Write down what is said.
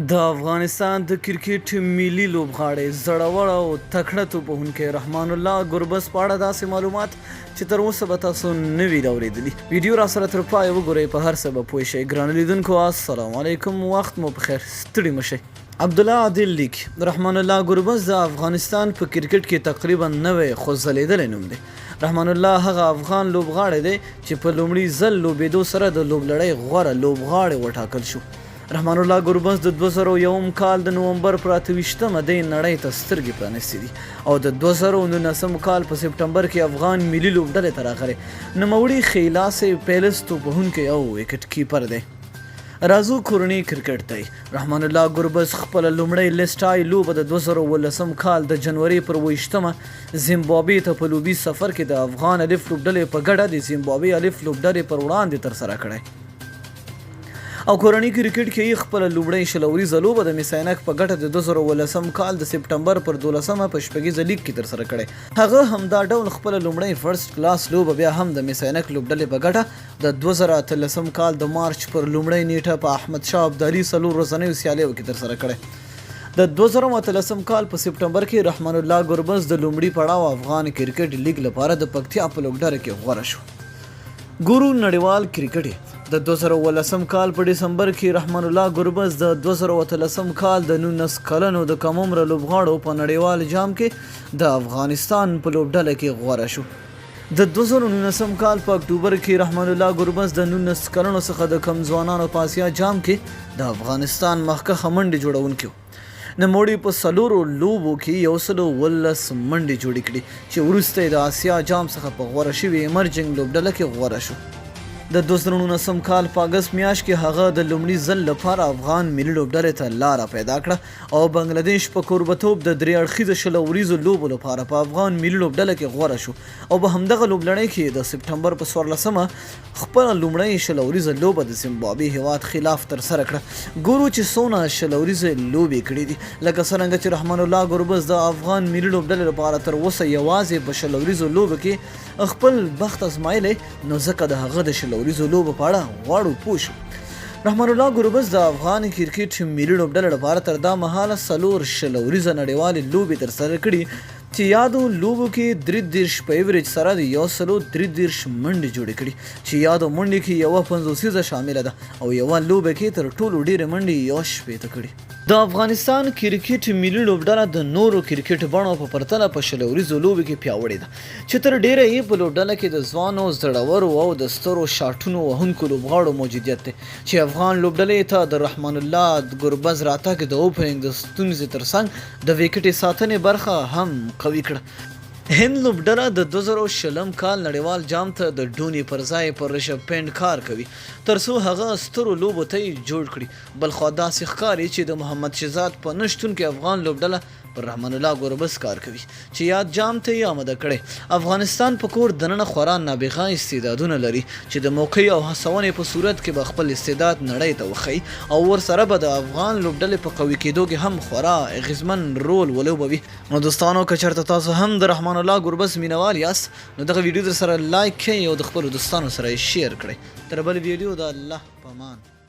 د افغانستان د کرکټ ملي لوبغاړی زړور او تکړه توپوهونکی رحمان الله ګربز په اړه داسې معلومات چې تر اوسه به تاسو نه وي اورېدلي. ویډیو را سره تر پایه وګورئ، په هر څه به پوه شئ. ګرانو لیدونکو السلام علیکم، وخت مو بخیر، ستړي مه شئ. عبدالله عادل لیک رحمان الله ګربز د افغانستان په کرکټ کې تقریبا نوی خو ځلیدلی نوم دی. رحمان الله هغه افغان لوبغاړی دی چې په لومړي ځل لوبېدو سره د لوبلړۍ غوره لوبغاړی وټاکل شو. رحمان الله ګربز د 2001 کال د نومبر پر 28مه د نړۍ ته سترګې پرانیستې دي او د 2019 کال په سپټمبر کې افغان ملي لوبډلې ته راغلی. نوموړی ښی پیلس توپوهونکی او وکټ کیپر دی. راځو کورنۍ کرکټ ته. رحمان الله ګربز خپله لومړۍ لیسټای لوبه د 2018 کال د جنوري پر 28مه زیمبابوې ته په لوبي سفر کې د افغان الف لوبډلې په ګډه د زیمبابوې الف لوبډلې پر وړاندې ترسره کړی او کورنۍ کرکټ کې خپله لومړۍ شلوریزه لوبه د میساینک په ګټه د 2018 کال د سپټمبر پر 12مه په شپږیزه لیګ کې ترسره کړی. هغه همدا ډول خپله لومړۍ فرست کلاس لوبه بیا هم د میساینک لوبډلې په ګټه د 2013 کال د مارچ پر لومړۍ نیټه په احمد شاه ابدالي څلور ورځنیو سیالیو کې ترسره کړی. د 2013 کال په سپټمبر کې رحمان الله ګربز د لومړي پړاو افغان کرکټ لیګ لپاره د پکتیا په لوبډله کې غوره شو. ګورو نړیوال کرکټ. د 2018 کال په ډسمبر کې رحمان الله ګربز د 2013 کال د 19 کلنو د کم عمره لوبغاړو په نړیوال جام کې د افغانستان په لوبډله کې غوره شو. د 2019 کال په اکتوبر کې رحمان الله ګربز د 19 کلنو څخه د کم ځوانانو په آسیا جام کې د افغانستان مخکښه منډې جوړونکی و. نوموړي په څلورو لوبو کې 119 منډې جوړې کړې چې وروسته د آسیا جام څخه په غوره شوې ایمرجنګ لوبډله کې غوره شو. د 2019 کال په اګست میاشت کې هغه د لومړي ځل لپاره افغان ملي لوبډلې ته لاره پیدا کړه او بنګلادیش په کوربتوب د درې اړخیزو شلو وریزو لوبو لپاره په افغان ملي لوبډله کې غوره شو او په همدغه لوبلړۍ کې د سپټمبر په 14مه خپله لومړۍ شلو وریزه لوبه د زیمبابوې هیواد خلاف ترسره کړه. ګورو چې څونه شلو وریزې لوبې کړې دي. لکه څرنګه چې رحمان الله ګربز د افغان ملي لوبډلې لپاره تر اوسه یوازې په شلو وریزو لوبو کې خپل بخت ازمایلی، نو ځکه د هغه د شلو وریزو لوبو په اړه غواړو پوه شو. رحمان الله ګربز د افغان کرکټ ملي لوبډلې لپاره تر دا مهاله 4 شلو وریزه نړیوالې لوبې ترسره کړي چې یادو لوبو کې 33 په ایوریج سره د 133 منډې جوړې کړي چې یادو منډې کې یوه 50 شامله ده او یوه لوبه کې تر ټولو ډېرې منډې 60 کړي. د افغانستان کرکټ ملي لوبډله د نورو کرکټ بڼو په پرتله په شلو وریزو لوبو کې پیاوړې ده چې تر ډیره یې په لوبډله کې د ځوانو زړورو او د سترو شاټونو وهونکو لوبغاړو موجودیت دی چې افغان لوبډلې ته د رحمان الله ګربز راتګ د اوپننګ د ستونزې ترڅنګ د وکټې ساتنې برخه هم قوي کړه. هند لوبډله د 2020 کال نړیوال جام ته د ډوني پر ځای پر رشب پینډ کار کوي ترڅو هغه سترو لوبو ته جوړ کړي. بلخوا داسې ښکاري چې د محمد شهزاد په نشتون کې افغان لوبډله پر رحمان الله ګربز کار کوي چې یاد جام ته یې آماده کړي. افغانستان په کور دننه خورا نابغه استعدادونه لري چې د موقع او هڅونې په صورت کې به خپل استعداد نړۍ ته وښيي او ورسره به د افغان لوبډلې په قوي کېدو کې هم خورا اغیزمن رول ولوبوي. نو دوستانو که چېرته تاسو هم د رحمان الله ګربز مینوال یاست نو دغه ویډیو در سره لایک کړئ او د خپلو دوستانو سره یې شیر کړئ. تر بل ویډیو د الله په امان.